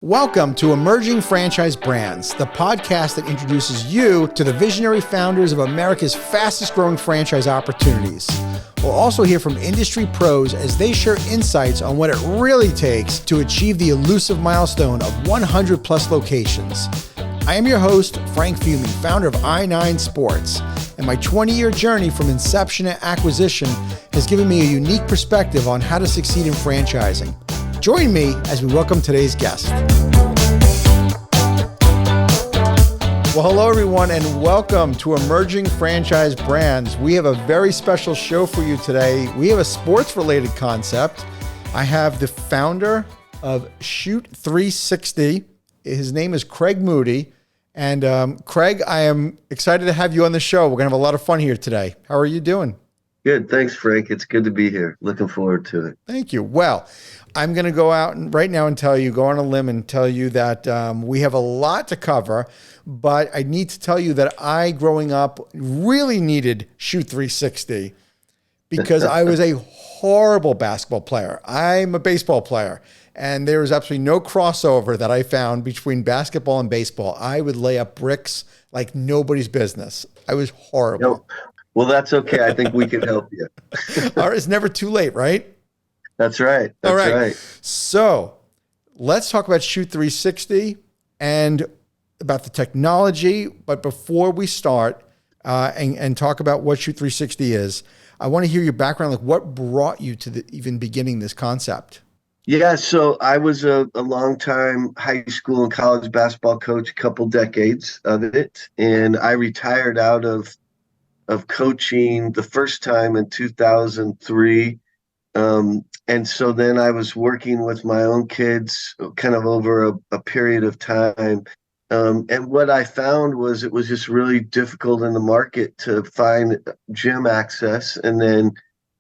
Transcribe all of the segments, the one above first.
Welcome to Emerging Franchise Brands, the podcast that introduces you to the visionary founders of America's fastest growing franchise opportunities. We'll also hear from industry pros as they share insights on what it really takes to achieve the elusive milestone of 100 plus locations. I am your host, Frank Fumey, founder of I9 Sports, and my 20-year journey from inception to acquisition has given me a unique perspective on how to succeed in franchising. Join me as we welcome today's guest. Well, hello everyone, and welcome to Emerging Franchise Brands. We have a very special show for you today. We have a sports-related concept. I have the founder of Shoot 360. His name is Craig Moody. And Craig, I am excited to have you on the show. We're going to have a lot of fun here today. How are you doing? Good. Thanks, Frank. It's good to be here. Looking forward to it. Thank you. Well, I'm going to go out right now and go on a limb and tell you that we have a lot to cover, but I need to tell you that I, growing up, really needed Shoot 360 because I was a horrible basketball player. I'm a baseball player, and there was absolutely no crossover that I found between basketball and baseball. I would lay up bricks like nobody's business. I was horrible. No. Well, that's okay. I think we can help you. All right, it's never too late, right? That's right. That's All right. right. So let's talk about Shoot 360 and about the technology. But before we start and talk about what Shoot 360 is, I want to hear your background. Like, what brought you to even beginning this concept? Yeah, so I was a long-time high school and college basketball coach, a couple decades of it, and I retired out of coaching the first time in 2003. And so then I was working with my own kids kind of over a period of time. And what I found was it was just really difficult in the market to find gym access and then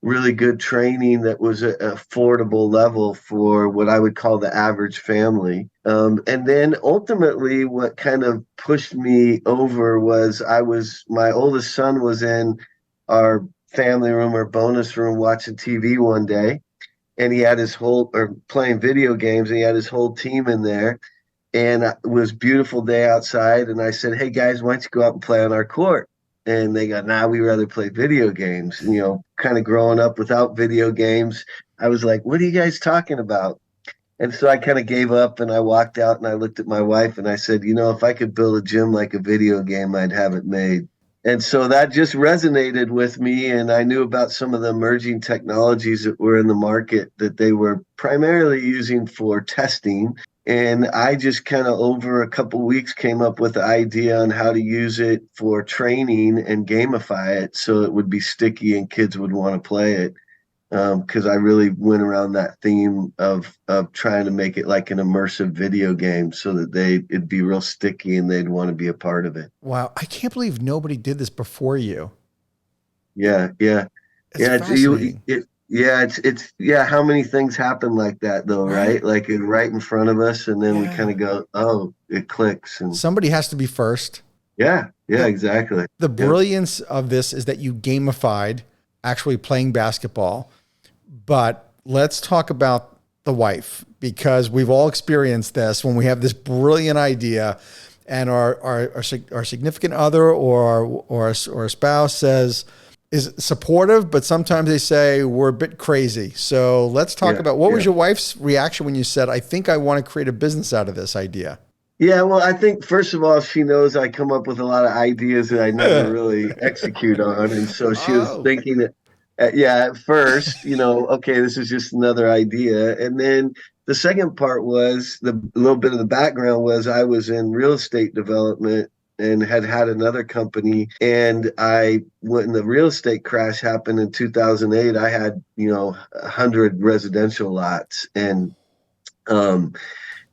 really good training that was an affordable level for what I would call the average family. And then ultimately what kind of pushed me over was my oldest son was in our family room or bonus room watching TV one day, and he had playing video games, and he had his whole team in there, and it was a beautiful day outside, and I said, "Hey guys, why don't you go out and play on our court?" And they go, "Nah, we rather play video games." And, kind of growing up without video games, I was like, "What are you guys talking about?" And so I kind of gave up, and I walked out and I looked at my wife and I said, if I could build a gym like a video game, I'd have it made. And so that just resonated with me. And I knew about some of the emerging technologies that were in the market that they were primarily using for testing. And I just kind of over a couple of weeks came up with the idea on how to use it for training and gamify it so it would be sticky and kids would want to play it. Because I really went around that theme of trying to make it like an immersive video game so that it'd be real sticky and they'd want to be a part of it. Wow. I can't believe nobody did this before you. Yeah. How many things happen like that though, right? Like right in front of us, and then we kind of go, oh, it clicks. And somebody has to be first. Yeah, exactly. The brilliance of this is that you gamified actually playing basketball. But let's talk about the wife, because we've all experienced this when we have this brilliant idea and our significant other or a spouse is supportive, but sometimes they say we're a bit crazy. So let's talk about what was your wife's reaction when you said, "I think I want to create a business out of this idea"? Yeah, well, I think first of all, she knows I come up with a lot of ideas that I never really execute on. And so she was thinking that, at first, okay, this is just another idea. And then the second part was a little bit of the background was I was in real estate development and had another company. And when the real estate crash happened in 2008, I had, 100 residential lots, and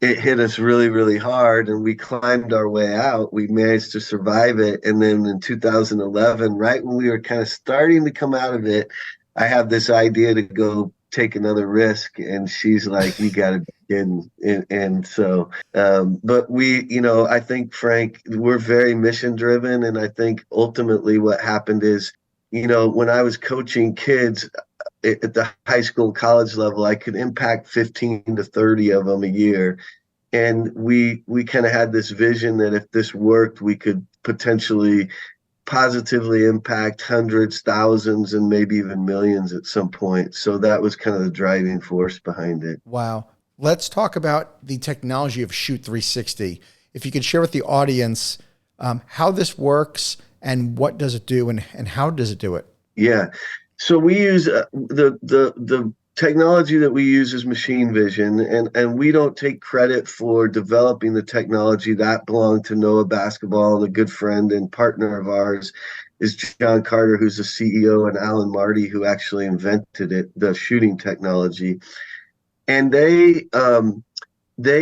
it hit us really, really hard, and we climbed our way out. We managed to survive it. And then in 2011, right when we were kind of starting to come out of it, I have this idea to go take another risk. And she's like, "You got to be kidding." And so, but I think, Frank, we're very mission driven. And I think ultimately what happened is, when I was coaching kids at the high school, college level, I could impact 15 to 30 of them a year. And we kind of had this vision that if this worked, we could potentially positively impact hundreds, thousands, and maybe even millions at some point. So that was kind of the driving force behind it. Wow. Let's talk about the technology of Shoot 360. If you could share with the audience how this works and what does it do and how does it do it? Yeah. So we use the technology that we use is machine vision, and we don't take credit for developing the technology. That belonged to Noah Basketball. A good friend and partner of ours is John Carter, who's the CEO, and Alan Marty, who actually invented it, the shooting technology. And they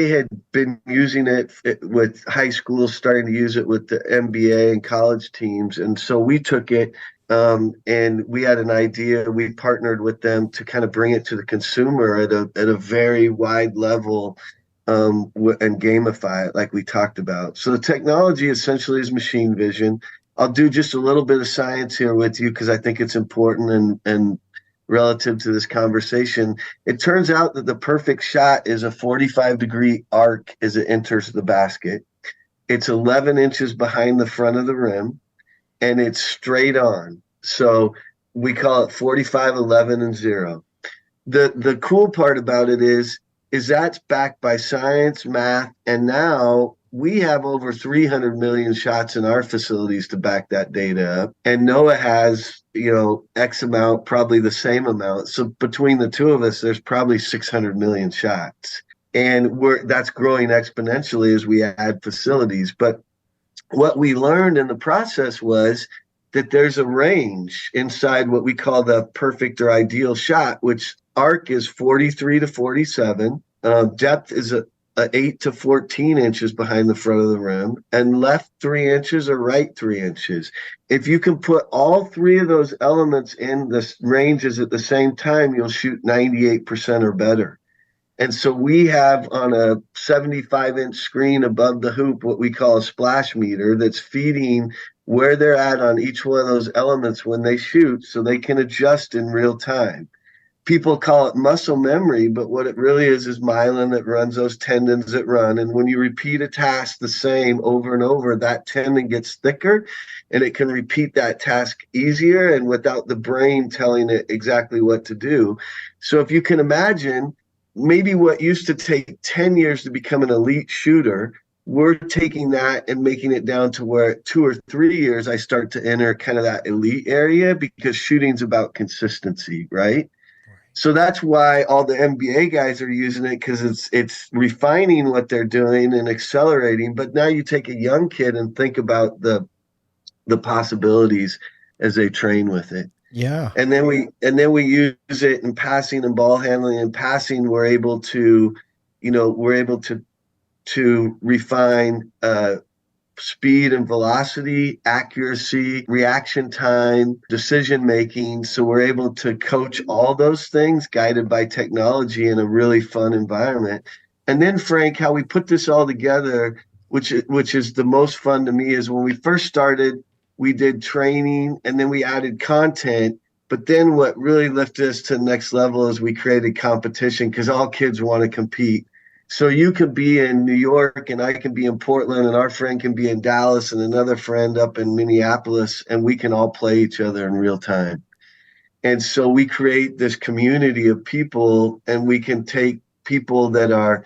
had been using it with high schools, starting to use it with the NBA and college teams. And so we took it, and we had an idea. We partnered with them to kind of bring it to the consumer at a very wide level, and gamify it like we talked about. So the technology essentially is machine vision. I'll do just a little bit of science here with you because I think it's important and relative to this conversation. It turns out that the perfect shot is a 45-degree arc as it enters the basket. It's 11 inches behind the front of the rim, and it's straight on. So we call it 45, 11, and 0. The cool part about it is that's backed by science, math, and now we have over 300 million shots in our facilities to back that data up. And Noah has, X amount, probably the same amount. So between the two of us, there's probably 600 million shots. And that's growing exponentially as we add facilities. But what we learned in the process was that there's a range inside what we call the perfect or ideal shot, which arc is 43 to 47. Depth is a 8 to 14 inches behind the front of the rim, and left 3 inches or right 3 inches. If you can put all three of those elements in the ranges at the same time, you'll shoot 98% or better. And so we have on a 75-inch screen above the hoop what we call a splash meter that's feeding where they're at on each one of those elements when they shoot so they can adjust in real time. People call it muscle memory, but what it really is myelin that runs those tendons that run. And when you repeat a task the same over and over, that tendon gets thicker and it can repeat that task easier and without the brain telling it exactly what to do. So if you can imagine, maybe what used to take 10 years to become an elite shooter, we're taking that and making it down to where 2 or 3 years I start to enter kind of that elite area because shooting's about consistency, right? So that's why all the NBA guys are using it because it's refining what they're doing and accelerating. But now you take a young kid and think about the possibilities as they train with it. Yeah. And then we use it in passing and ball handling. And passing, we're able to refine speed and velocity, accuracy, reaction time, decision making. So we're able to coach all those things guided by technology in a really fun environment. And then, Frank, how we put this all together, which is the most fun to me, is when we first started, we did training and then we added content. But then what really lifted us to the next level is we created competition because all kids want to compete. So you could be in New York and I can be in Portland and our friend can be in Dallas and another friend up in Minneapolis, and we can all play each other in real time. And so we create this community of people, and we can take people that are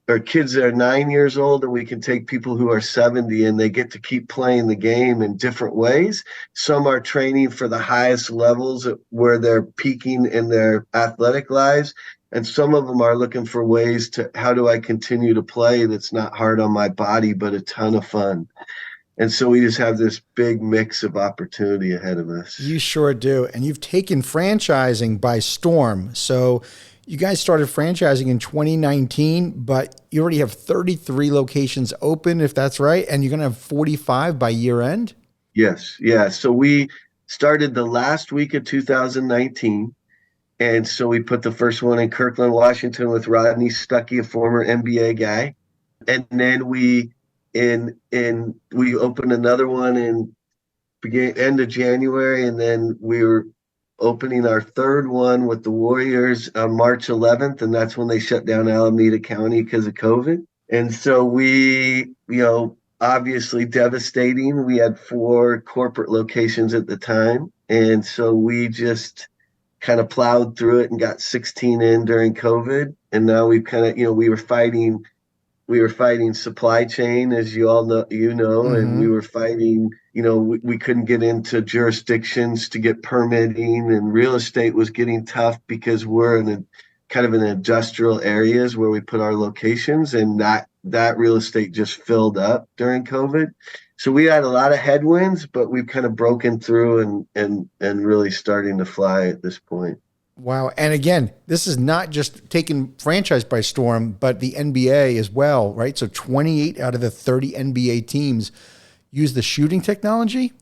or kids that are 9 years old, and we can take people who are 70 and they get to keep playing the game in different ways. Some are training for the highest levels where they're peaking in their athletic lives. And some of them are looking for ways to, how do I continue to play that's not hard on my body, but a ton of fun. And so we just have this big mix of opportunity ahead of us. You sure do. And you've taken franchising by storm. So you guys started franchising in 2019, but you already have 33 locations open, if that's right. And you're going to have 45 by year end? Yes. Yeah. So we started the last week of 2019. And so we put the first one in Kirkland, Washington with Rodney Stuckey, a former NBA guy. And then we opened another one in end of January, and then we were opening our third one with the Warriors on March 11th, and that's when they shut down Alameda County because of COVID. And so obviously devastating. We had 4 corporate locations at the time. And so we just kind of plowed through it and got 16 in during COVID. And now we've kind of, we were fighting supply chain, as you all know, and we Mm-hmm. were fighting, we couldn't get into jurisdictions to get permitting, and real estate was getting tough because we're in a kind of in industrial areas where we put our locations, and that real estate just filled up during COVID. So we had a lot of headwinds, but we've kind of broken through and really starting to fly at this point. Wow. And again, this is not just taking franchise by storm, but the NBA as well, right? So 28 out of the 30 NBA teams use the shooting technology.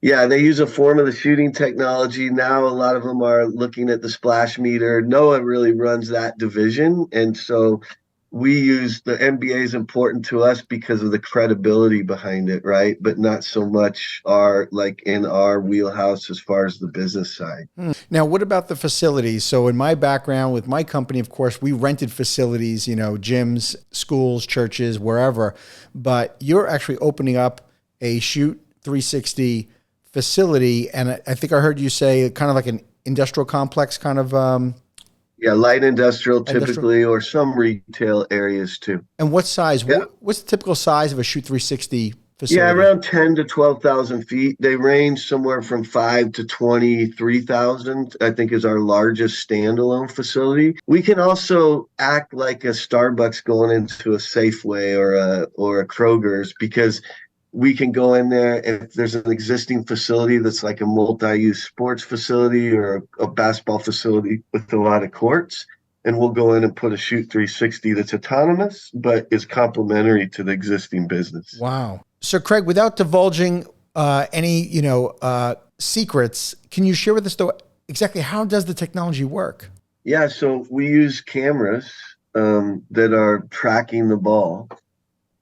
Yeah, they use a form of the shooting technology. Now, a lot of them are looking at the splash meter. Noah really runs that division. And so we use the NBA is important to us because of the credibility behind it, right? But not so much our like in our wheelhouse as far as the business side. Now, what about the facilities? So, in my background with my company, of course, we rented facilities, gyms, schools, churches, wherever. But you're actually opening up a Shoot 360 facility. And I think I heard you say kind of like an industrial complex, kind of Yeah, light industrial industrial. typically, or some retail areas too. And what size? Yeah. What's the typical size of a Shoot 360 Yeah, facility? around 10 to 12,000 feet. They range somewhere from 5 to 23,000, I think is our largest standalone facility. We can also act like a Starbucks going into a Safeway or a Kroger's, because we can go in there if there's an existing facility that's like a multi-use sports facility or a basketball facility with a lot of courts, and we'll go in and put a Shoot 360 that's autonomous but is complementary to the existing business. Wow. So, Craig, without divulging any, secrets, can you share with us though exactly how does the technology work? Yeah, so we use cameras that are tracking the ball,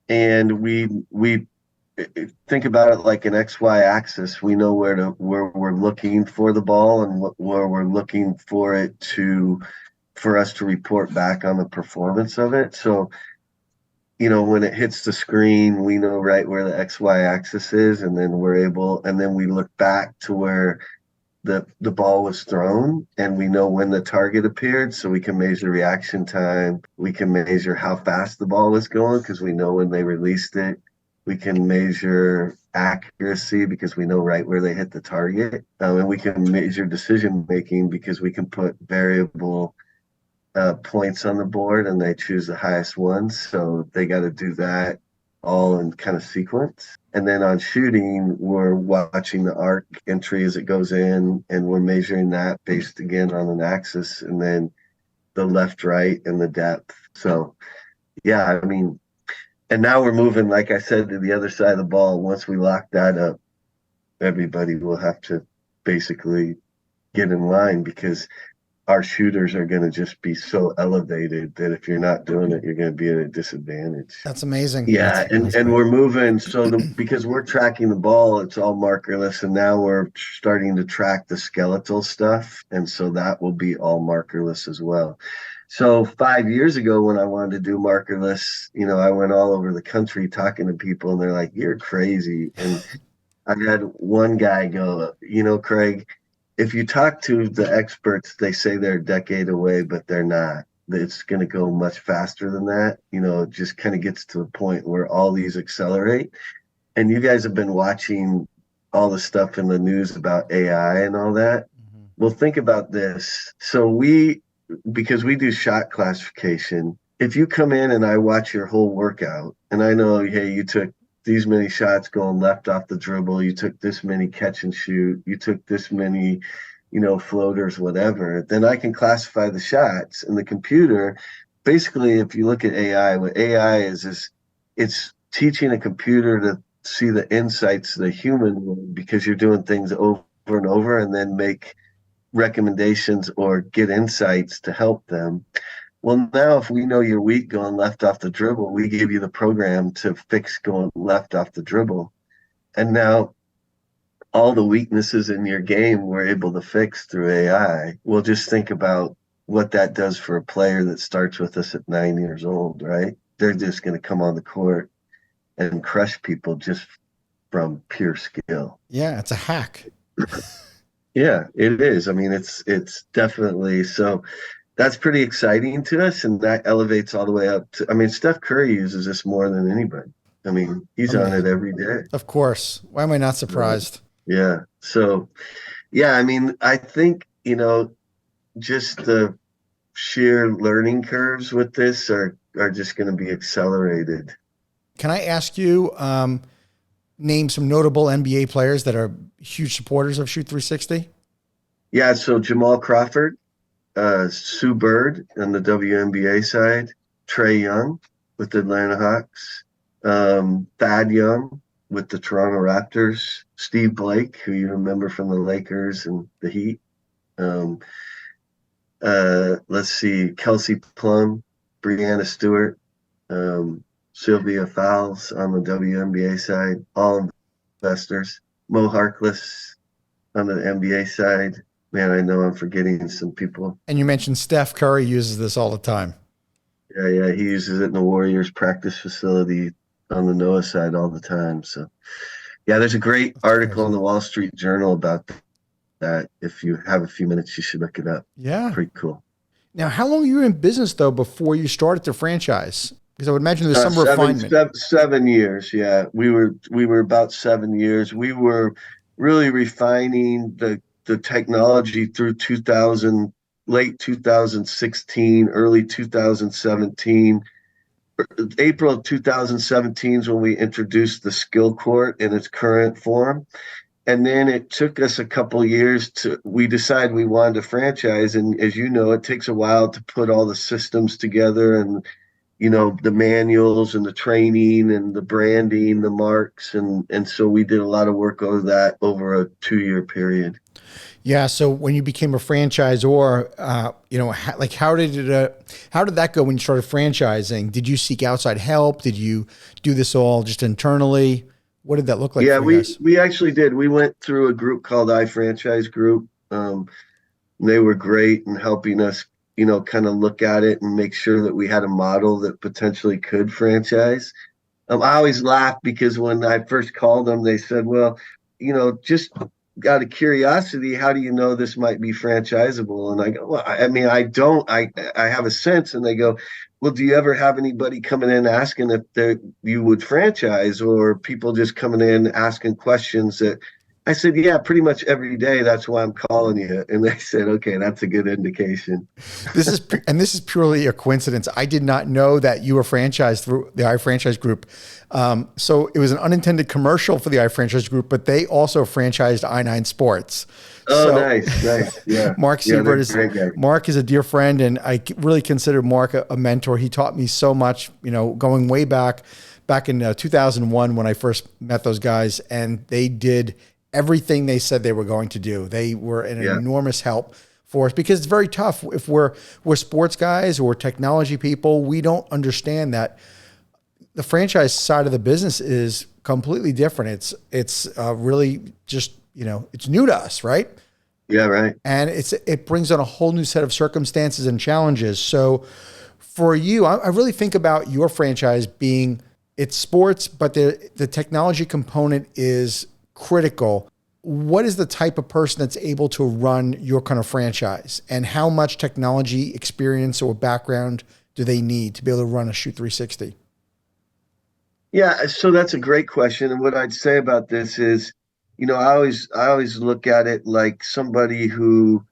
and we think about it like an XY axis. We know where we're looking for the ball, and where we're looking for us to report back on the performance of it. So, when it hits the screen, we know right where the XY axis is, and then we look back to where the ball was thrown, and we know when the target appeared, so we can measure reaction time. We can measure how fast the ball was going because we know when they released it. We can measure accuracy because we know right where they hit the target, and we can measure decision making because we can put variable points on the board, and they choose the highest ones. So they got to do that all in kind of sequence. And then on shooting, we're watching the arc entry as it goes in, and we're measuring that based again on an axis, and then the left, right, and the depth. So, yeah, I mean, and now we're moving, like I said, to the other side of the ball. Once we lock that up, everybody will have to basically get in line, because our shooters are going to just be so elevated that if you're not doing it, you're going to be at a disadvantage. That's amazing. Yeah, and we're moving because we're tracking the ball, it's all markerless, and now we're starting to track the skeletal stuff, and so that will be all markerless as well. So 5 years ago, when I wanted to do markerless, I went all over the country talking to people, and they're like, "You're crazy." And I had one guy go, Craig, if you talk to the experts, they say they're a decade away, but they're not. It's going to go much faster than that. It just kind of gets to the point where all these accelerate. And you guys have been watching all the stuff in the news about AI and all that. Mhm. Well, think about this. So because we do shot classification, if you come in and I watch your whole workout, and I know, hey, you took these many shots going left off the dribble, you took this many catch and shoot, you took this many, floaters, whatever, then I can classify the shots. And the computer, basically, if you look at AI, what AI is it's teaching a computer to see the insights the human would, because you're doing things over and over, and then make recommendations or get insights to help them. Well, now if we know you're weak going left off the dribble, we give you the program to fix going left off the dribble. And now all the weaknesses in your game we're able to fix through AI. Well, just think about what that does for a player that starts with us at 9 years old, right? they're just going to come on the court and crush people just from pure skill. Yeah, it's a hack. Yeah, it is. I mean, it's definitely so. That's pretty exciting to us, and that elevates all the way up to. I mean, Steph Curry uses this more than anybody. I mean, he's on it every day. Of course. Why am I not Right. surprised? Yeah. So, yeah, I mean, I think, just the sheer learning curves with this are just going to be accelerated. Can I ask you, name some notable NBA players that are huge supporters of Shoot 360? Yeah. So Jamal Crawford, Sue Bird on the WNBA side, Trey Young with the Atlanta Hawks, Thad Young with the Toronto Raptors, Steve Blake, who you remember from the Lakers and the Heat. Um, let's see, Kelsey Plum, Breanna Stewart, Sylvia Fowles on the WNBA side, all investors. Mo Harkless on the NBA side. Man, I know I'm forgetting some people. And you mentioned Steph Curry uses this all the time. Yeah, he uses it in the Warriors practice facility on the Noah side all the time. So, yeah, there's a great That's article crazy. in the Wall Street Journal about that. If you have a few minutes, you should look it up. Yeah. Pretty cool. Now, how long were you in business though before you started the franchise? Because I would imagine there's some Seven, refinement. seven, 7 years. Yeah, we were about 7 years. We were really refining the technology through 2000, late 2016, early 2017. April of 2017 is when we introduced the skill court in its current form. And then it took us a couple years we decided we wanted to franchise. And as you know, it takes a while to put all the systems together and, the manuals and the training and the branding, the marks. And so we did a lot of work over that over a 2-year period. Yeah. So when you became a franchisor, how did that go when you started franchising? Did you seek outside help? Did you do this all just internally? What did that look like Yeah, for you guys? we actually did. We went through a group called iFranchise Group. They were great in helping us, kind of look at it and make sure that we had a model that potentially could franchise. I always laugh because when I first called them, they said, well, just out of curiosity, how do you know this might be franchisable? And I go, well, I mean, I don't, I have a sense. And they go, well, do you ever have anybody coming in asking if you would franchise, or people just coming in asking questions that I said, yeah, pretty much every day. That's why I'm calling you. And they said, okay, that's a good indication. This is purely a coincidence. I did not know that you were franchised through the iFranchise Group. So it was an unintended commercial for the iFranchise Group, but they also franchised I9 Sports. Oh, So nice. Yeah. Mark Yeah, Siebert they're is great guys. Mark is a dear friend, and I really consider Mark a mentor. He taught me so much, going way back in 2001 when I first met those guys, and they did everything they said they were going to do. They were an Yeah. enormous help for us because it's very tough if we're sports guys or technology people. We don't understand that the franchise side of the business is completely different. It's really just it's new to us, right? Yeah, right. And it brings on a whole new set of circumstances and challenges. So for you, I really think about your franchise being it's sports, but the technology component is critical. What is the type of person that's able to run your kind of franchise, and how much technology experience or background do they need to be able to run a Shoot 360? Yeah, so that's a great question. And what I'd say about this is, I always look at it like somebody who,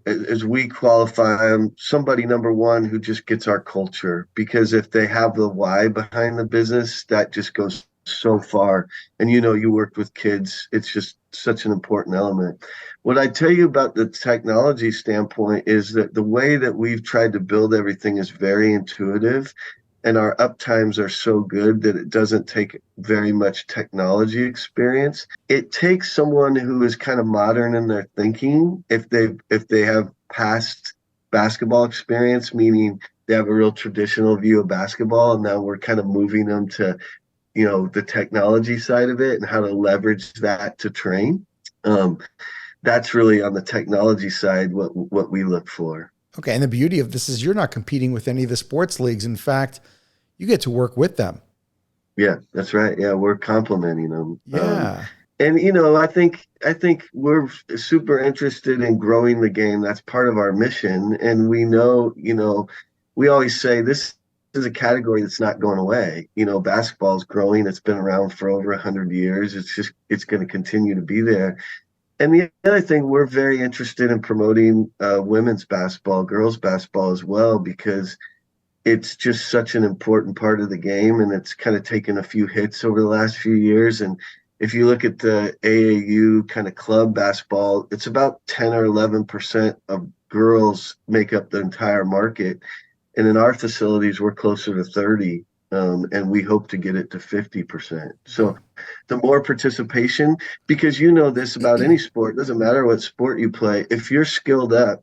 as we qualify them, somebody number one who just gets our culture. Because if they have the why behind the business, that just goes so far. And you worked with kids, it's just such an important element. What I tell you about the technology standpoint is that the way that we've tried to build everything is very intuitive, and our uptimes are so good that it doesn't take very much technology experience. It takes someone who is kind of modern in their thinking, if they have past basketball experience, meaning they have a real traditional view of basketball, and now we're kind of moving them to the technology side of it and how to leverage that to train. That's really on the technology side what we look for. Okay. And the beauty of this is you're not competing with any of the sports leagues. In fact, You get to work with them. Yeah, that's right. Yeah, we're complimenting them. Yeah. And I think we're super interested in growing the game. That's part of our mission. And we know, we always say this is a category that's not going away. Basketball is growing. It's been around for over 100 years. It's going to continue to be there. And the other thing, we're very interested in promoting women's basketball, girls basketball as well, because it's just such an important part of the game, and it's kind of taken a few hits over the last few years. And if you look at the AAU kind of club basketball, it's about 10 or 11% of girls make up the entire market. And in our facilities, we're closer to 30, and we hope to get it to 50%. So the more participation, because you know this about any sport, it doesn't matter what sport you play, if you're skilled up,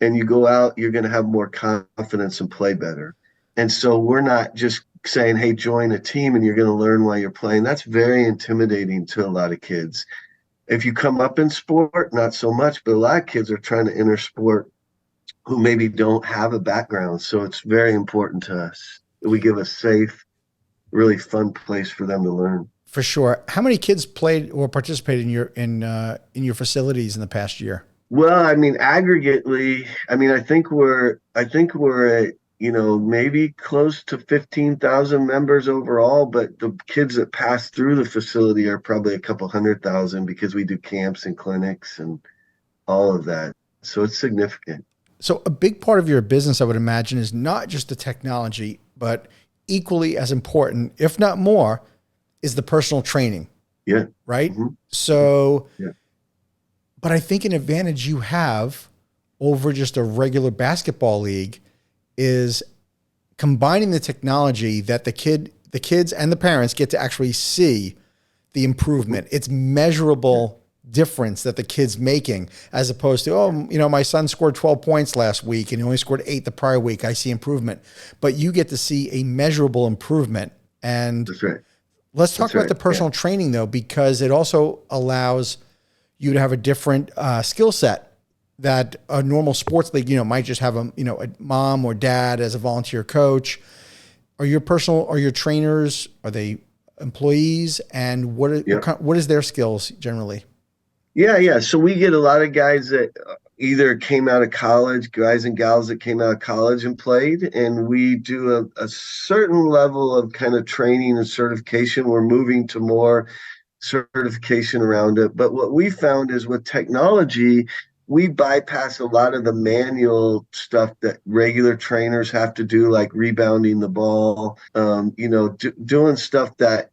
and you go out, you're going to have more confidence and play better. And so we're not just saying, hey, join a team and you're going to learn while you're playing. That's very intimidating to a lot of kids. If you come up in sport, not so much, but a lot of kids are trying to enter sport who maybe don't have a background. So it's very important to us that we give a safe, really fun place for them to learn. For sure. How many kids played or participated in your facilities in the past year? Well, I mean, aggregately, I think we're at, maybe close to 15,000 members overall, but the kids that pass through the facility are probably a couple 100,000 because we do camps and clinics and all of that. So it's significant. So a big part of your business, I would imagine, is not just the technology, but equally as important, if not more, is the personal training. Yeah. Right. Mm-hmm. So, yeah. But I think an advantage you have over just a regular basketball league is combining the technology that the kids and the parents get to actually see the improvement. It's measurable difference that the kid's making, as opposed to, my son scored 12 points last week and he only scored 8 the prior week. I see improvement, but you get to see a measurable improvement. And that's right. Let's talk about the personal training though, because it also allows you to have a different skill set that a normal sports league, might just have a mom or dad as a volunteer coach. Are your trainers, are they employees, and what is their skills generally? Yeah. So we get a lot of guys that either came out of college, guys and gals that came out of college and played, and we do a certain level of kind of training and certification. We're moving to more certification around it. But what we found is with technology, we bypass a lot of the manual stuff that regular trainers have to do, like rebounding the ball, doing stuff that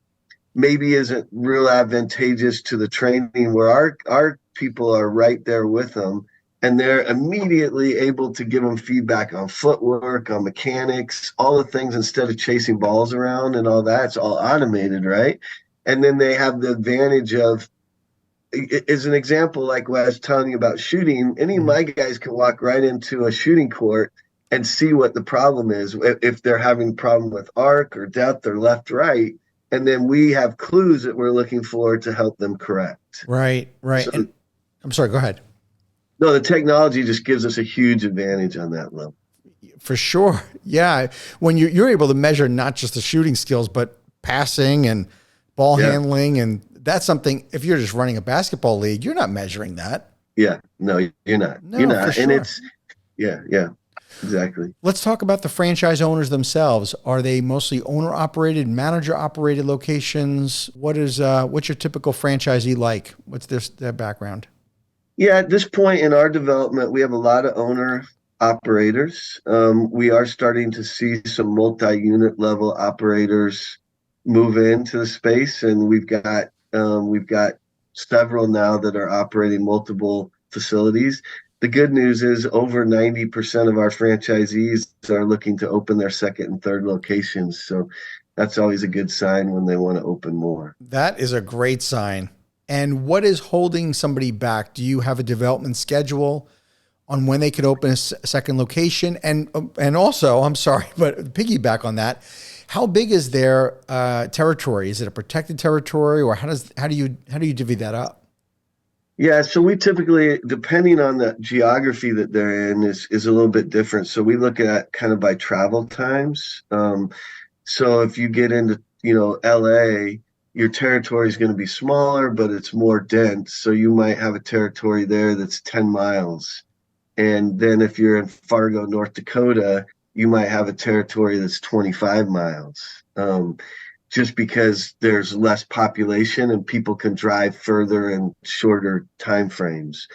maybe isn't real advantageous to the training, where our people are right there with them. And they're immediately able to give them feedback on footwork, on mechanics, all the things, instead of chasing balls around and all that. It's all automated, right? And then they have the advantage of, as an example, like what I was telling you about shooting, any of my guys can walk right into a shooting court and see what the problem is, if they're having a problem with arc or depth or left, right. And then we have clues that we're looking for to help them correct. Right. So, and I'm sorry, go ahead. No, the technology just gives us a huge advantage on that level. For sure. Yeah. When you're able to measure not just the shooting skills, but passing and ball handling. And that's something, if you're just running a basketball league, you're not measuring that. Yeah. No, you're not. No, you're not. For sure. And it's, yeah, exactly. Let's talk about the franchise owners themselves. Are they mostly owner operated, manager operated locations? What's your typical franchisee like? What's their background? Yeah, at this point in our development, we have a lot of owner operators. We are starting to see some multi-unit level operators move into the space, and we've got several now that are operating multiple facilities. The good news is over 90% of our franchisees are looking to open their second and third locations. So that's always a good sign when they want to open more. That is a great sign. And what is holding somebody back? Do you have a development schedule on when they could open a second location? And also, I'm sorry, but piggyback on that, how big is their territory? Is it a protected territory, or how do you divvy that up? Yeah, so we typically, depending on the geography that they're in, is a little bit different. So we look at kind of by travel times. So if you get into, LA, your territory is going to be smaller, but it's more dense. So you might have a territory there that's 10 miles. And then if you're in Fargo, North Dakota, you might have a territory that's 25 miles. Just because there's less population and people can drive further and shorter time frames.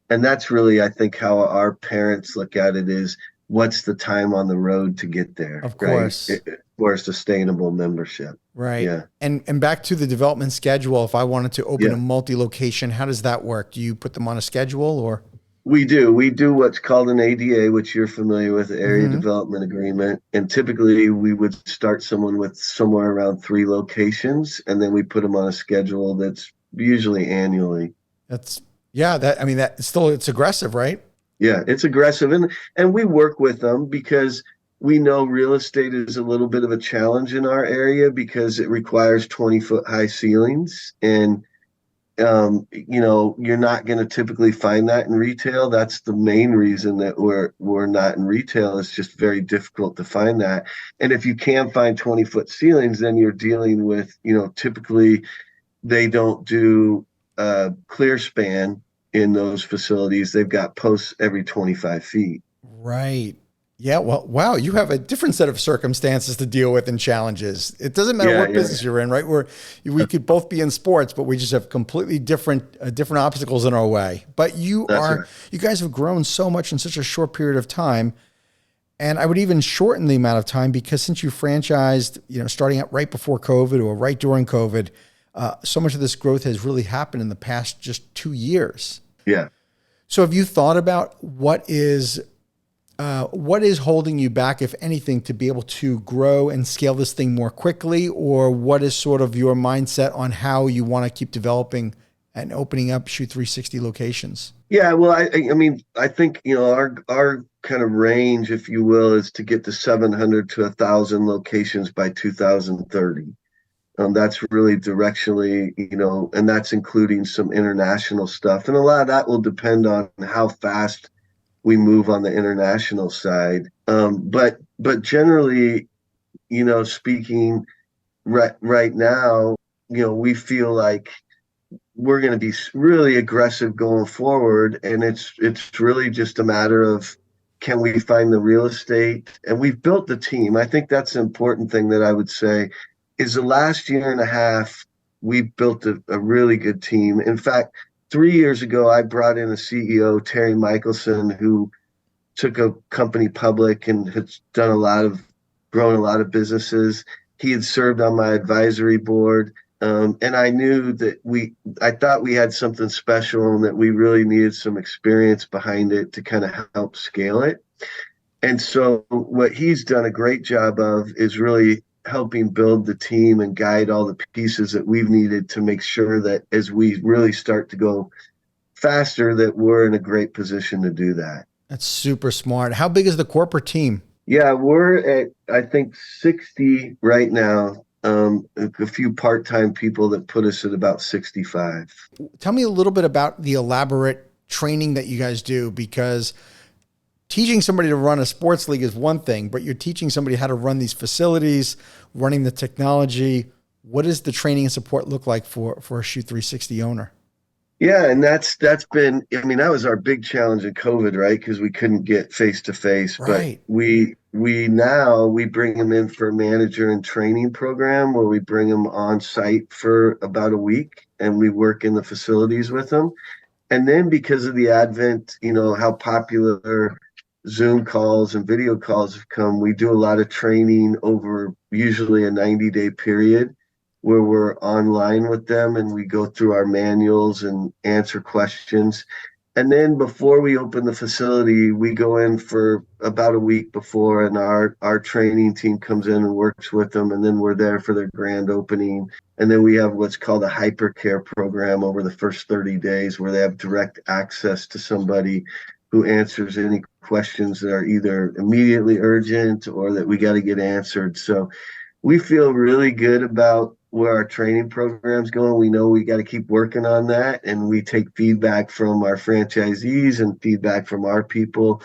And that's really, I think, how our parents look at it is what's the time on the road to get there, Of right? course. For a sustainable membership. Right. Yeah. And back to the development schedule, if I wanted to open a Yeah. multi-location, how does that work? Do you put them on a schedule or? We do. We do what's called an ADA, which you're familiar with, Area Hmm. Development Agreement. And typically we would start someone with somewhere around 3 locations, and then we put them on a schedule that's usually annually. That's, yeah, that, I mean, that still, it's aggressive, right? Yeah, it's aggressive, and we work with them because we know real estate is a little bit of a challenge in our area because it requires 20-foot high ceilings, and you're not going to typically find that in retail. That's the main reason that we're not in retail. It's just very difficult to find that. And if you can find 20-foot ceilings, then you're dealing with, typically they don't do clear span in those facilities. They've got posts every 25 feet. Right. Yeah. Well, wow. You have a different set of circumstances to deal with and challenges. It doesn't matter Yeah, what yeah, business you're in, right? We could both be in sports, but we just have completely different obstacles in our way. But that's right. you guys have grown so much in such a short period of time. And I would even shorten the amount of time because since you franchised, starting out right before COVID or right during COVID, so much of this growth has really happened in the past just 2 years. Yeah. So have you thought about what is holding you back, if anything, to be able to grow and scale this thing more quickly? Or what is sort of your mindset on how you want to keep developing and opening up Shoot 360 locations? Yeah, well, I mean, I think our kind of range, if you will, is to get to 700 to 1,000 locations by 2030. That's really directionally, and that's including some international stuff, and a lot of that will depend on how fast we move on the international side. But generally, speaking right now, we feel like we're going to be really aggressive going forward, and it's really just a matter of can we find the real estate, and we've built the team. I think that's an important thing that I would say is the last year and a half we built a really good team. In fact, 3 years ago I brought in a CEO, Terry Michelson, who took a company public and has grown a lot of businesses. He had served on my advisory board. And I knew that I thought we had something special and that we really needed some experience behind it to kind of help scale it. And so what he's done a great job of is really helping build the team and guide all the pieces that we've needed to make sure that as we really start to go faster, that we're in a great position to do that. That's super smart. How big is the corporate team? Yeah, we're at, I think, 60 right now. A few part-time people that put us at about 65. Tell me a little bit about the elaborate training that you guys do, because teaching somebody to run a sports league is one thing, but you're teaching somebody how to run these facilities, running the technology. What does the training and support look like for a Shoot 360 owner? Yeah, and that's been, I mean, that was our big challenge in COVID, right? Because we couldn't get face to face. But Right. we bring them in for a manager and training program where we bring them on site for about a week and we work in the facilities with them. And then because of the advent, how popular Zoom calls and video calls have come, we do a lot of training over usually a 90-day period where we're online with them and we go through our manuals and answer questions. And then before we open the facility, we go in for about a week before, and our training team comes in and works with them. And then we're there for their grand opening. And then we have what's called a hypercare program over the first 30 days where they have direct access to somebody who answers any questions that are either immediately urgent or that we got to get answered. So we feel really good about where our training program's going. We know we got to keep working on that, and we take feedback from our franchisees and feedback from our people,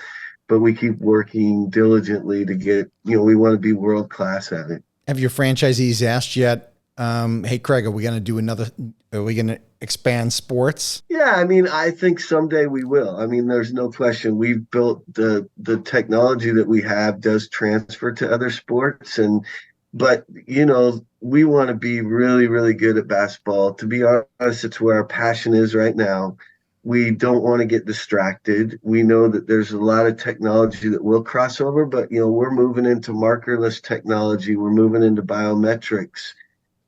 but we keep working diligently to get, we want to be world class at it. Have your franchisees asked yet, hey, Craig, are we going to expand sports? Yeah, I mean, I think someday we will. I mean, there's no question. We've built the technology that we have does transfer to other sports, but we want to be really, really good at basketball. To be honest, it's where our passion is right now. We don't want to get distracted. We know that there's a lot of technology that will cross over, but we're moving into markerless technology. We're moving into biometrics.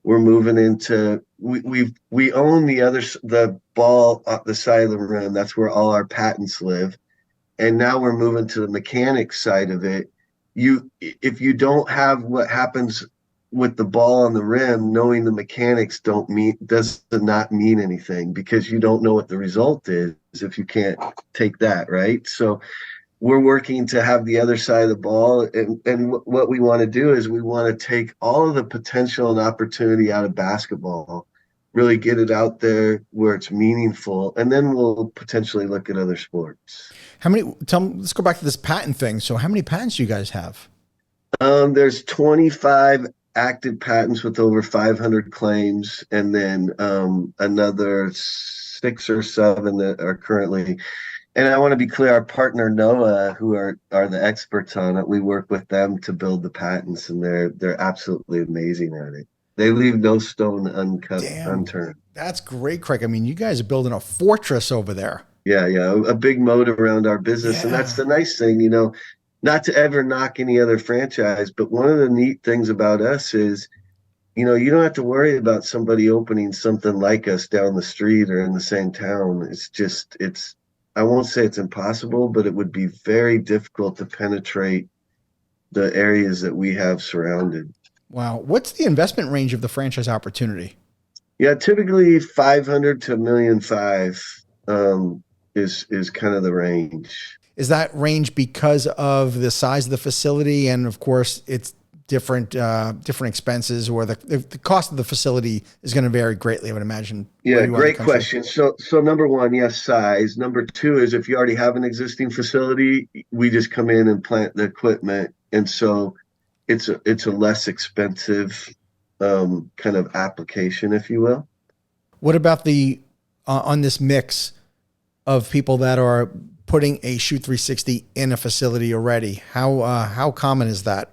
We're moving into we own the ball off the side of the rim. That's where all our patents live. And now we're moving to the mechanics side of it. If you don't have what happens with the ball on the rim, knowing the mechanics does not mean anything, because you don't know what the result is if you can't take that, right? So we're working to have the other side of the ball. And what we want to do is we want to take all of the potential and opportunity out of basketball, really get it out there where it's meaningful, and then we'll potentially look at other sports. Let's go back to this patent thing. So how many patents do you guys have? There's 25 active patents with over 500 claims, and then another 6 or 7 that are currently. And I want to be clear, our partner NOAA, who are the experts on it, we work with them to build the patents, and they're absolutely amazing at it. They leave no stone unturned. That's great, Craig. I mean, you guys are building a fortress over there. Yeah, a big moat around our business. Yeah. And that's the nice thing, not to ever knock any other franchise, but one of the neat things about us is, you don't have to worry about somebody opening something like us down the street or in the same town. I won't say it's impossible, but it would be very difficult to penetrate the areas that we have surrounded. Wow. What's the investment range of the franchise opportunity? Yeah, typically 500 to $1.5 million is kind of the range. Is that range because of the size of the facility? And of course, it's different expenses, or the cost of the facility is going to vary greatly, I would imagine. Yeah, great question. So number one, yes, size. Number two is, if you already have an existing facility, we just come in and plant the equipment. And so it's a less expensive kind of application, if you will. What about on this mix of people that are putting a Shoot 360 in a facility already? How common is that?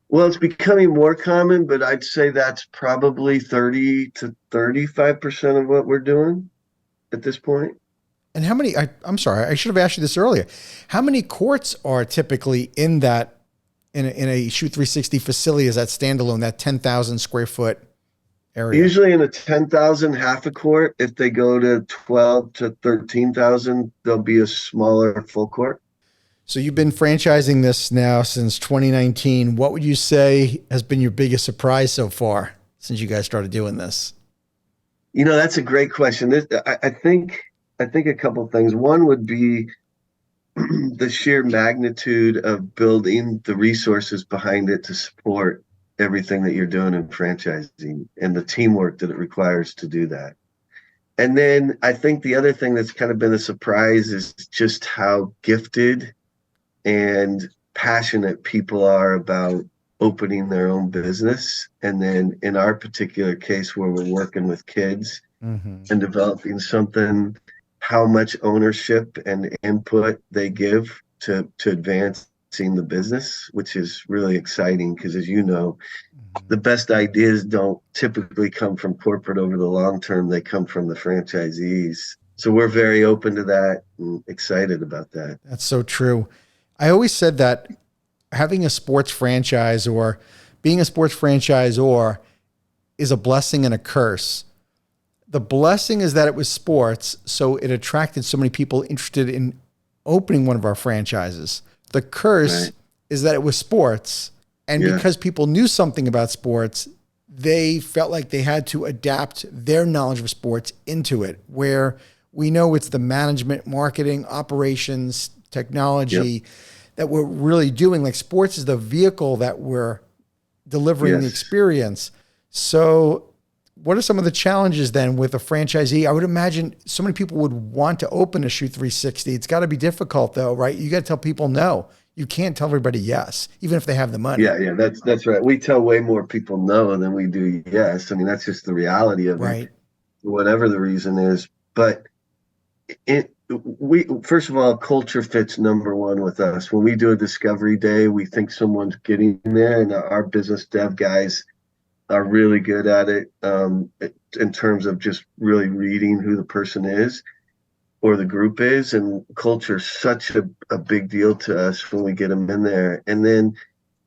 Well, it's becoming more common, but I'd say that's probably 30 to 35% of what we're doing at this point. And how many, I'm sorry, I should have asked you this earlier. How many courts are typically in a Shoot 360 facility? Is that standalone, that 10,000 square foot area? Usually in a 10,000, half a court. If they go to 12 to 13,000, there'll be a smaller full court. So you've been franchising this now since 2019. What would you say has been your biggest surprise so far since you guys started doing this? That's a great question. I think a couple of things. One would be the sheer magnitude of building the resources behind it to support everything that you're doing in franchising, and the teamwork that it requires to do that. And then I think the other thing that's kind of been a surprise is just how gifted and passionate people are about opening their own business. And then in our particular case, where we're working with kids and developing something, how much ownership and input they give to advancing the business, which is really exciting, because as you know, the best ideas don't typically come from corporate over the long term. They come from the franchisees. So we're very open to that and excited about that. That's so true. I always said that having a sports franchise, or being a sports franchisor, is a blessing and a curse. The blessing is that it was sports, so it attracted so many people interested in opening one of our franchises. The curse is that it was sports, and because people knew something about sports, they felt like they had to adapt their knowledge of sports into it, where we know it's the management, marketing, operations, technology that we're really doing. Like, sports is the vehicle that we're delivering the experience. So what are some of the challenges then with a franchisee? I would imagine so many people would want to open a Shoot 360. It's got to be difficult though, right? You got to tell people no. You can't tell everybody yes, even if they have the money. Yeah, that's right. We tell way more people no than we do yes. I mean, that's just the reality of it, Right. whatever the reason is. But we first of all, culture fits number one with us. When we do a discovery day, we think someone's getting there, and our business dev guys are really good at it, in terms of just really reading who the person is or the group is. And culture is such a big deal to us when we get them in there. And then,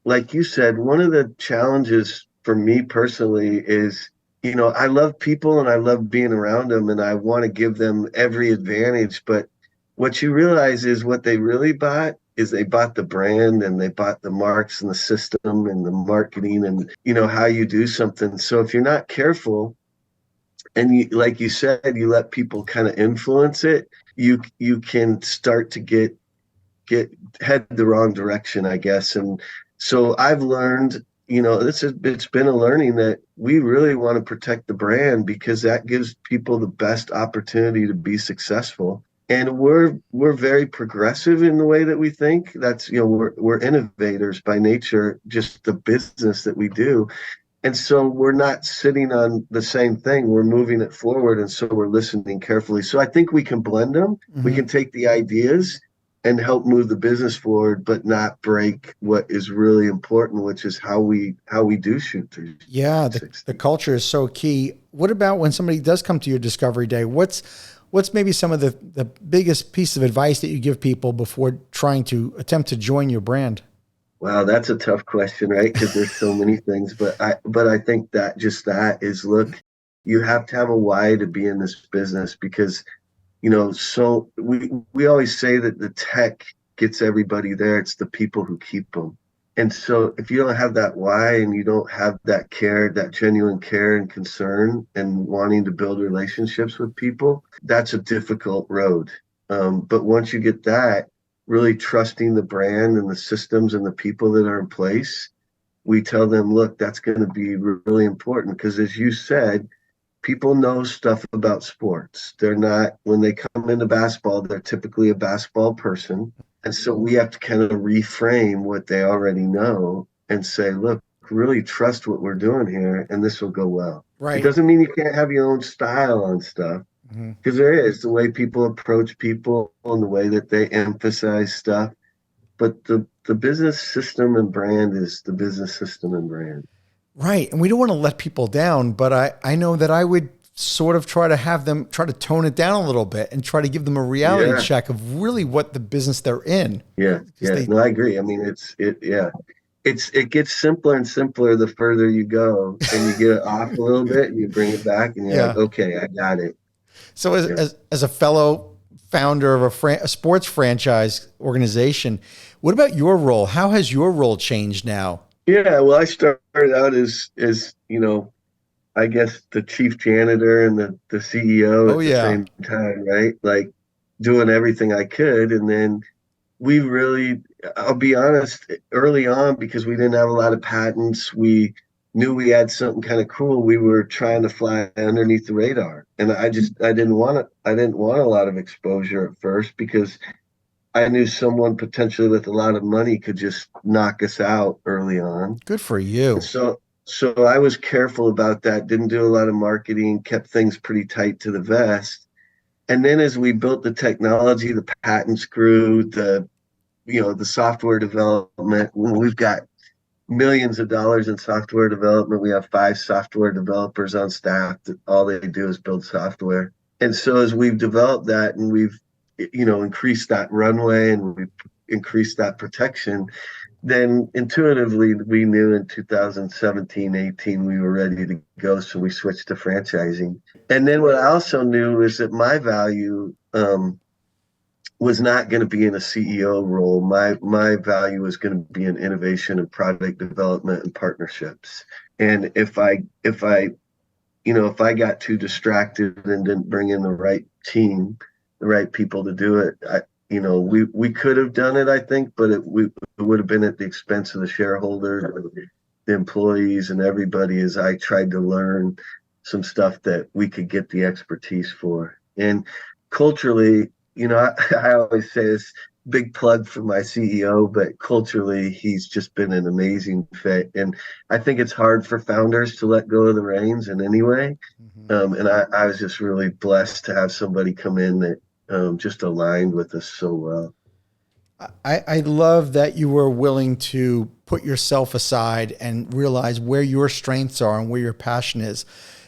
like you said, one of the challenges for me personally is, I love people and I love being around them and I want to give them every advantage. But what you realize is what they really bought is they bought the brand and they bought the marks and the system and the marketing and, how you do something. So if you're not careful and like you said, you let people kind of influence it, you can start to get head the wrong direction, I guess. And so I've learned, it's been a learning that we really want to protect the brand because that gives people the best opportunity to be successful. And we're very progressive in the way that we think. That's, we're innovators by nature, just the business that we do. And so we're not sitting on the same thing. We're moving it forward. And so we're listening carefully. So I think we can blend them. We can take the ideas and help move the business forward, but not break what is really important, which is how we do shoot through. Yeah, the culture is so key. What about when somebody does come to your discovery day? What's maybe some of the biggest piece of advice that you give people before trying to attempt to join your brand? Wow, that's a tough question, right? Because there's so many things, but I think that just that is, look, you have to have a why to be in this business because, so we always say that the tech gets everybody there. It's the people who keep them. And so if you don't have that why and you don't have that care, that genuine care and concern and wanting to build relationships with people, that's a difficult road. But once you get that, really trusting the brand and the systems and the people that are in place, we tell them, look, that's going to be really important because, as you said, people know stuff about sports. They're not, when they come into basketball, they're typically a basketball person. And so we have to kind of reframe what they already know and say, look, really trust what we're doing here and this will go well. It Right. doesn't mean you can't have your own style on stuff Mm-hmm. because there is the way people approach people and the way that they emphasize stuff. But the business system and brand is the business system and brand. Right. And we don't want to let people down, but I know that I would sort of try to have them try to tone it down a little bit and try to give them a reality Yeah. check of really what the business they're in. Yeah. Because Yeah. they, No, I agree. I mean, it gets simpler and simpler the further you go and you get it off a little bit and you bring it back and you're like, yeah. okay, I got it. So as, Yeah. as a fellow founder of a sports franchise organization, what about your role? How has your role changed now? Yeah. Well, I started out as, I guess the chief janitor and the CEO Oh at the yeah. same time, right? Like doing everything I could. And then we really, I'll be honest, early on, because we didn't have a lot of patents, we knew we had something kind of cool. We were trying to fly underneath the radar. And I didn't want it. I didn't want a lot of exposure at first because I knew someone potentially with a lot of money could just knock us out early on. Good for And you. so I was careful about that, didn't do a lot of marketing, kept things pretty tight to the vest. And then as we built the technology, the patents grew, the software development. We've got millions of dollars in software development. We have 5 software developers on staff that all they do is build software. And so as we've developed that and we've, increased that runway and we've increased that protection, then intuitively we knew in 2017, 18, we were ready to go. So we switched to franchising. And then what I also knew is that my value, was not going to be in a CEO role. My value was going to be in innovation and product development and partnerships. And if I got too distracted and didn't bring in the right team, the right people to do it, we could have done it, I think, but it would have been at the expense of the shareholders, the employees, and everybody. As I tried to learn some stuff that we could get the expertise for, and culturally, I always say this: big plug for my CEO, but culturally, he's just been an amazing fit. And I think it's hard for founders to let go of the reins in any way. Mhm. And I was just really blessed to have somebody come in that just aligned with us so well. I love that you were willing to put yourself aside and realize where your strengths are and where your passion is.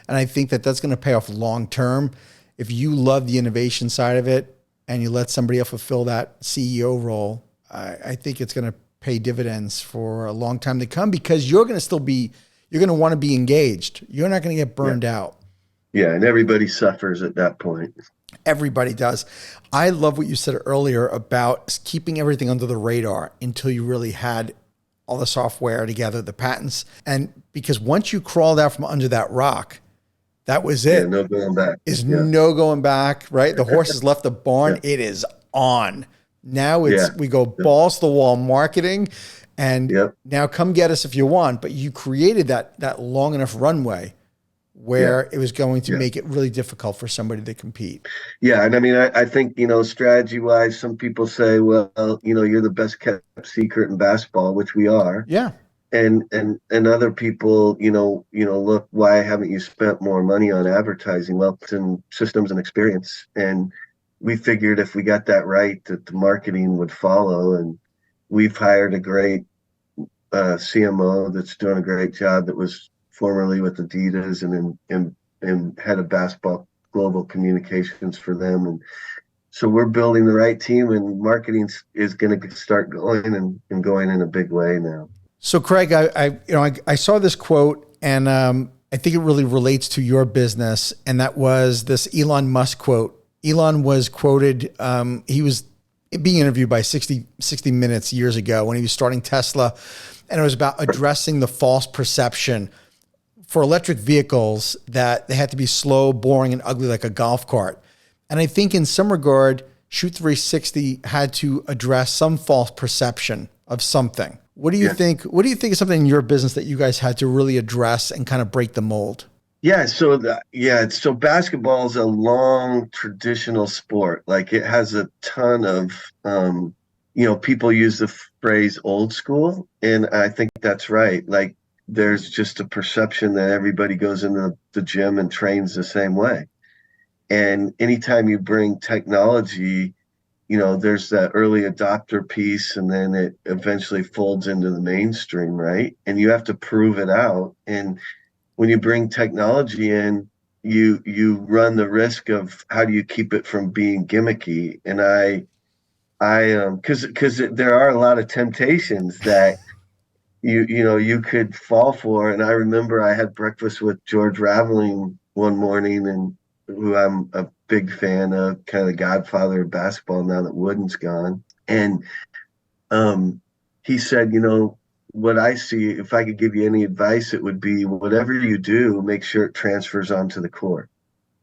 And I think that that's going to pay off long term. If you love the innovation side of it and you let somebody else fulfill that CEO role, I think it's going to pay dividends for a long time to come, because you're going to still be, you're going to want to be engaged. You're not going to get Yeah. burned out. Yeah. And everybody suffers at that point. Everybody does. I love what you said earlier about keeping everything under the radar until you really had all the software together, the patents. And because once you crawled out from under that rock, that was Yeah. it. No going back. Is Yeah. no going back, right? The horse has left the barn. Yeah. It is on. Now Yeah. we go balls to the wall marketing, and Yep. now come get us if you want. But you created that long enough runway where it was going to make it really difficult for somebody to compete. Yeah. And I mean, I think, strategy wise, some people say, well, you're the best kept secret in basketball, which we are. Yeah. And other people, look, why haven't you spent more money on advertising? Well, it's in systems and experience. And we figured if we got that right, that the marketing would follow. And we've hired a great CMO that's doing a great job, that was formerly with Adidas and head of basketball global communications for them. And so we're building the right team, and marketing is going to start going and going in a big way now. So Craig, I saw this quote, and I think it really relates to your business. And that was this Elon Musk quote. Elon was quoted, he was being interviewed by 60 Minutes years ago when he was starting Tesla. And it was about addressing the false perception for electric vehicles that they had to be slow, boring, and ugly like a golf cart. And I think in some regard, Shoot 360 had to address some false perception of something. What do you think? What do you think is something in your business that you guys had to really address and kind of break the mold? Yeah, so basketball is a long traditional sport. Like, it has a ton of people use the phrase old school, and I think that's right. Like, there's just a perception that everybody goes into the gym and trains the same way. And anytime you bring technology, there's that early adopter piece, and then it eventually folds into the mainstream, right? And you have to prove it out. And when you bring technology in, you run the risk of, how do you keep it from being gimmicky? And because there are a lot of temptations that you could fall for. And I remember I had breakfast with George Raveling one morning, and who I'm a big fan of, kind of the godfather of basketball now that Wooden's gone. And he said, what I see, if I could give you any advice, it would be, whatever you do, make sure it transfers onto the court.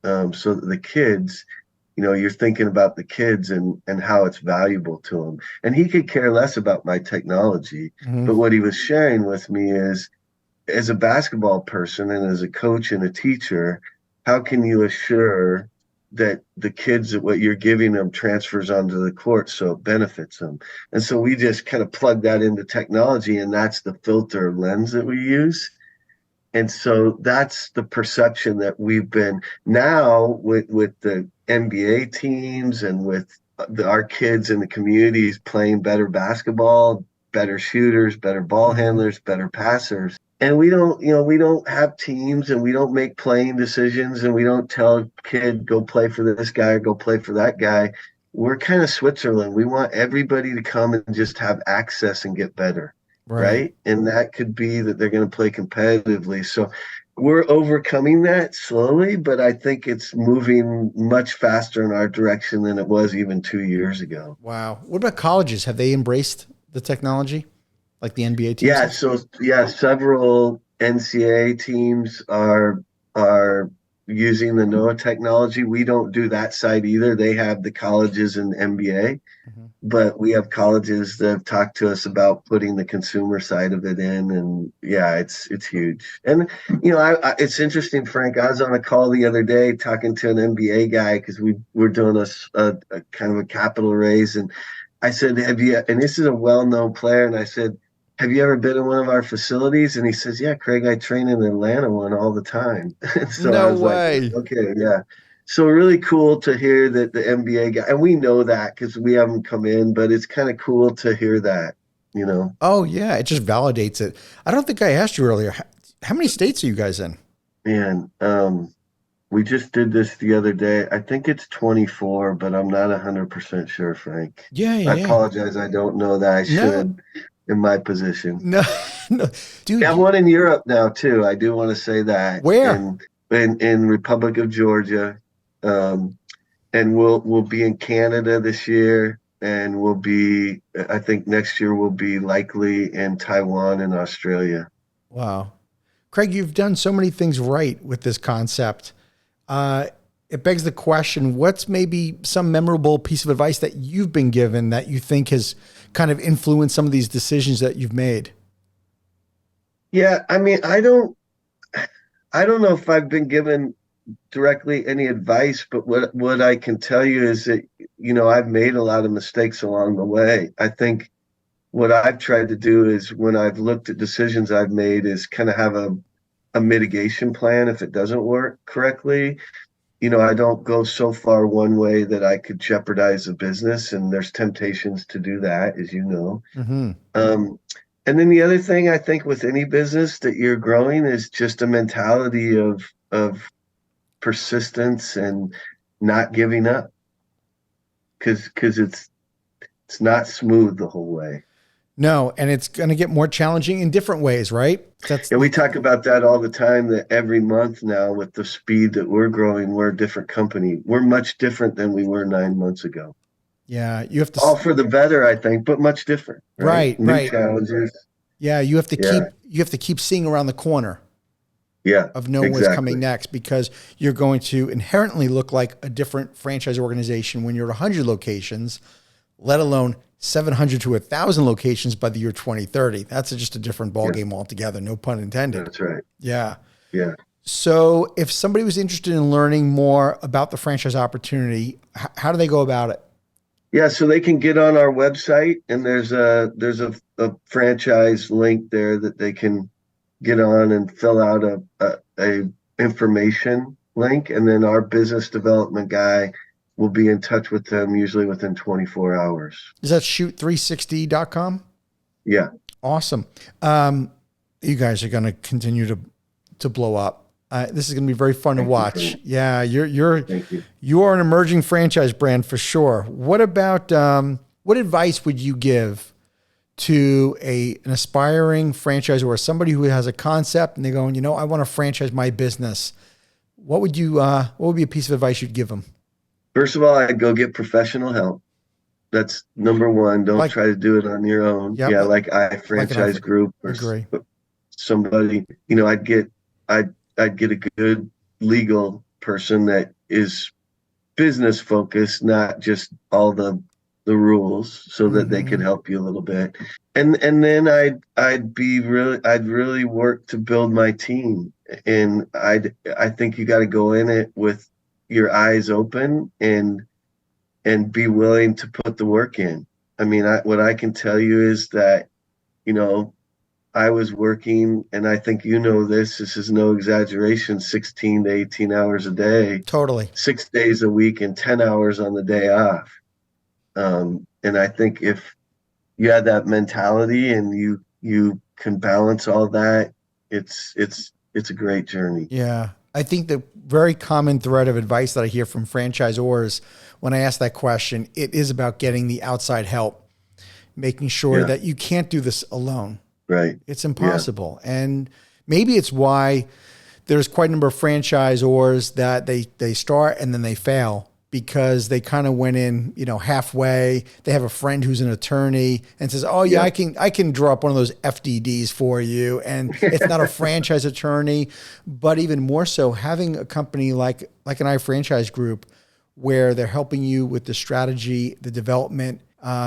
So that the kids, you're thinking about the kids and how it's valuable to them. And he could care less about my technology. Mm-hmm. But what he was sharing with me is, as a basketball person and as a coach and a teacher, how can you assure that the kids, that what you're giving them transfers onto the court so it benefits them? And so we just kind of plug that into technology, and that's the filter lens that we use. And so that's the perception that we've been now with the NBA teams, and with our kids in the communities playing better basketball, better shooters, better ball handlers, better passers. And we don't have teams, and we don't make playing decisions, and we don't tell a kid, go play for this guy or go play for that guy. We're kind of Switzerland. We want everybody to come and just have access and get better. Right. And that could be that they're going to play competitively. So we're overcoming that slowly, but I think it's moving much faster in our direction than it was even 2 years ago. Wow. What about colleges? Have they embraced the technology like the NBA teams? Yeah. So several NCAA teams are using the NOAA technology. We don't do that side either. They have the colleges and NBA. But we have colleges that have talked to us about putting the consumer side of it in, and it's huge. And it's interesting, Frank. I was on a call the other day talking to an NBA guy, because we were doing a kind of a capital raise, and I said, have you, and this is a well-known player, and I said, have you ever been in one of our facilities? And he says, yeah, Craig, I train in Atlanta one all the time. So I No was like, way. okay, yeah. So really cool to hear that the NBA guy, and we know that because we haven't come in, but it's kind of cool to hear that, you know. Oh yeah, it just validates it. I don't think I asked you earlier. How many states are you guys in? And we just did this the other day. I think it's 24, but I'm not 100% sure, Frank. Yeah, I yeah. apologize. I don't know that. I No, should in my position. no, no, We dude. have one in Europe now too. I do want to say that Where? in Republic of Georgia, um, and we'll be in Canada this year, and we'll be. I think next year we'll be likely in Taiwan and Australia. Wow, Craig, you've done so many things right with this concept. Uh, it begs the question: what's maybe some memorable piece of advice that you've been given that you think has kind of influenced some of these decisions that you've made? Yeah, I mean, I don't know if I've been given directly any advice, but what I can tell you is that I've made a lot of mistakes along the way. I think what I've tried to do is when I've looked at decisions I've made is kind of have a mitigation plan if it doesn't work correctly. I don't go so far one way that I could jeopardize a business, and there's temptations to do that, as you know. Hmm. Um, and then the other thing I think with any business that you're growing is just a mentality of persistence and not giving up because it's not smooth the whole way. No, and it's going to get more challenging in different ways, right? That's And we talk about that all the time, that every month now with the speed that we're growing, we're a different company. We're much different than we were 9 months ago. yeah. You have to. All for the better, I think, but much different, right? Right, New right. challenges. Yeah, Yeah, you have to keep seeing around the corner yeah, of knowing what's coming exactly. next because you're going to inherently look like a different franchise organization when you're at 100 locations, let alone 700 to 1,000 locations by the year 2030. That's just a different Yeah, ballgame altogether. No pun intended. that's right. Yeah. Yeah. So if somebody was interested in learning more about the franchise opportunity, how do they go about it? Yeah, so they can get on our website, and there's a franchise link there that they can get on and fill out a information link, and then our business development guy will be in touch with them usually within 24 hours. Is that shoot360.com? Yeah, Awesome. You guys are going to continue to blow up. This is going to be very fun to thank you, watch. Frank. Yeah, you're Thank you. you are an emerging franchise brand for sure. What about what advice would you give to an aspiring franchisor or somebody who has a concept and they're going, I want to franchise my business? What would be a piece of advice you'd give them? First of all, I'd go get professional help. That's number one. Don't Like, try to do it on your own. yep, Yeah, like I like an I franchise group or agree. somebody. I'd get a good legal person that is business focused, not just all the rules, so that they could Hmm. help you a little bit. And then I'd really work to build my team. And I think you got to go in it with your eyes open and be willing to put the work in. I mean, what I can tell you is that, you know, I was working, and I think this is no exaggeration, 16 to 18 hours a day, Totally. 6 days a week, and 10 hours on the day off. And I think if you have that mentality and you can balance all that, it's a great journey. Yeah. I think the very common thread of advice that I hear from franchisors when I ask that question, it is about getting the outside help, making sure Yeah, that you can't do this alone. right. It's Yeah, impossible. And maybe it's why there's quite a number of franchisors that they start and then they fail because they kind of went in, halfway. They have a friend who's an attorney and says, "Oh yeah, yeah, I can draw up one of those FDDs for you." And it's not a franchise attorney, but even more so, having a company like an iFranchise Group where they're helping you with the strategy, the development.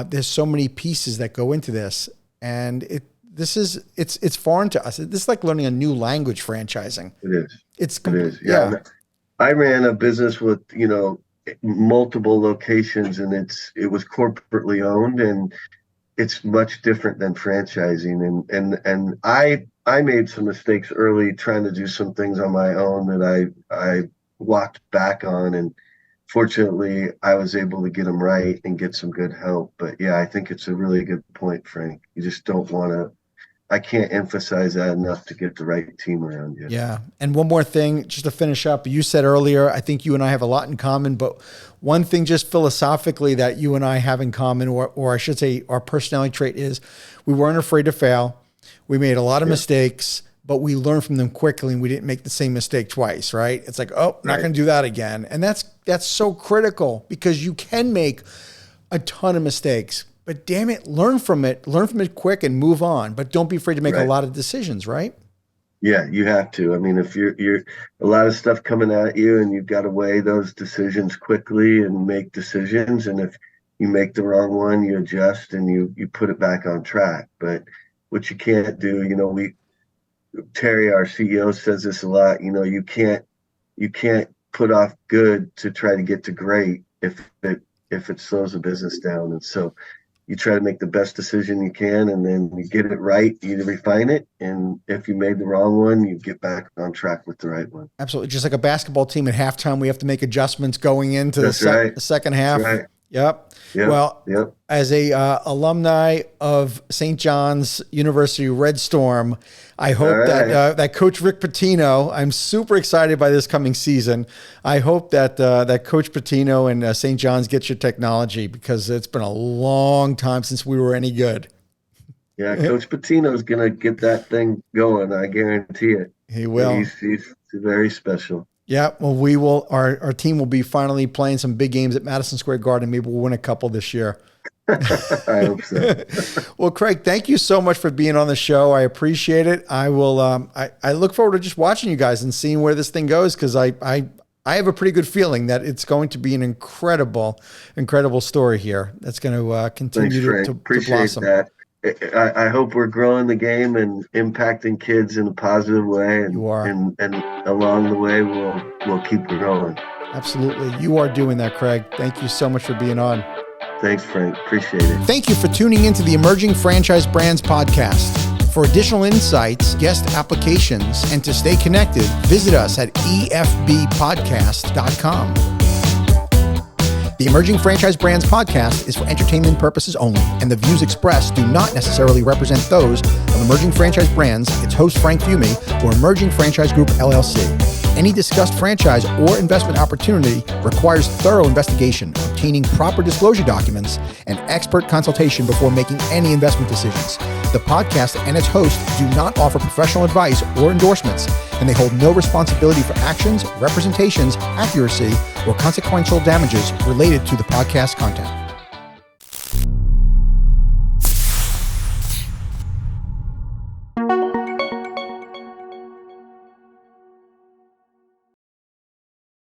There's so many pieces that go into this, and it's foreign to us. This is like learning a new language, franchising. it is. It's It complete. is. Yeah. Yeah. And I ran a business with, multiple locations, and it was corporately owned, and it's much different than franchising. And I made some mistakes early trying to do some things on my own that I walked back on, and fortunately I was able to get them right and get some good help. But yeah, I think it's a really good point, Frank. You just don't want to, I can't emphasize that enough, to get the right team around you. Yeah. And one more thing, just to finish up, you said earlier, I think you and I have a lot in common, but one thing just philosophically that you and I have in common, or I should say our personality trait, is we weren't afraid to fail. We made a lot of mistakes, but we learned from them quickly, and we didn't make the same mistake twice, right? It's like, oh, not going to do that again. And that's so critical, because you can make a ton of mistakes, but damn it, learn from it quick and move on. But don't be afraid to make a lot of decisions, right? Yeah, you have to. I mean, if you're a lot of stuff coming at you, and you've got to weigh those decisions quickly and make decisions. And if you make the wrong one, you adjust and you put it back on track. But what you can't do, Terry, our CEO, says this a lot, you can't put off good to try to get to great if it slows the business down. And so you try to make the best decision you can, and then you get it right, you refine it. And if you made the wrong one, you get back on track with the right one. Absolutely. Just like a basketball team at halftime, we have to make adjustments going into the second half. That's right. Yep. Well, as a alumni of St. John's University Red Storm, I hope that Coach Rick Pitino, I'm super excited by this coming season. I hope that that Coach Pitino and St. John's gets your technology, because it's been a long time since we were any good. Yeah, Coach Pitino's going to get that thing going. I guarantee it. He will. He's very special. Yeah, well, we will. Our team will be finally playing some big games at Madison Square Garden. Maybe we'll win a couple this year. I hope so. Well, Craig, thank you so much for being on the show. I appreciate it. I will. I look forward to just watching you guys and seeing where this thing goes, because I have a pretty good feeling that it's going to be an incredible story here that's going to continue to blossom. That. I hope we're growing the game and impacting kids in a positive way. And, you are. And along the way, we'll keep growing. Absolutely. You are doing that, Craig. Thank you so much for being on. Thanks, Frank. Appreciate it. Thank you for tuning into the Emerging Franchise Brands podcast. For additional insights, guest applications, and to stay connected, visit us at efbpodcast.com. The Emerging Franchise Brands podcast is for entertainment purposes only, and the views expressed do not necessarily represent those of Emerging Franchise Brands, its host Frank Fiume, or Emerging Franchise Group, LLC. Any discussed franchise or investment opportunity requires thorough investigation, obtaining proper disclosure documents, and expert consultation before making any investment decisions. The podcast and its host do not offer professional advice or endorsements, and they hold no responsibility for actions, representations, accuracy, or consequential damages related to the podcast content.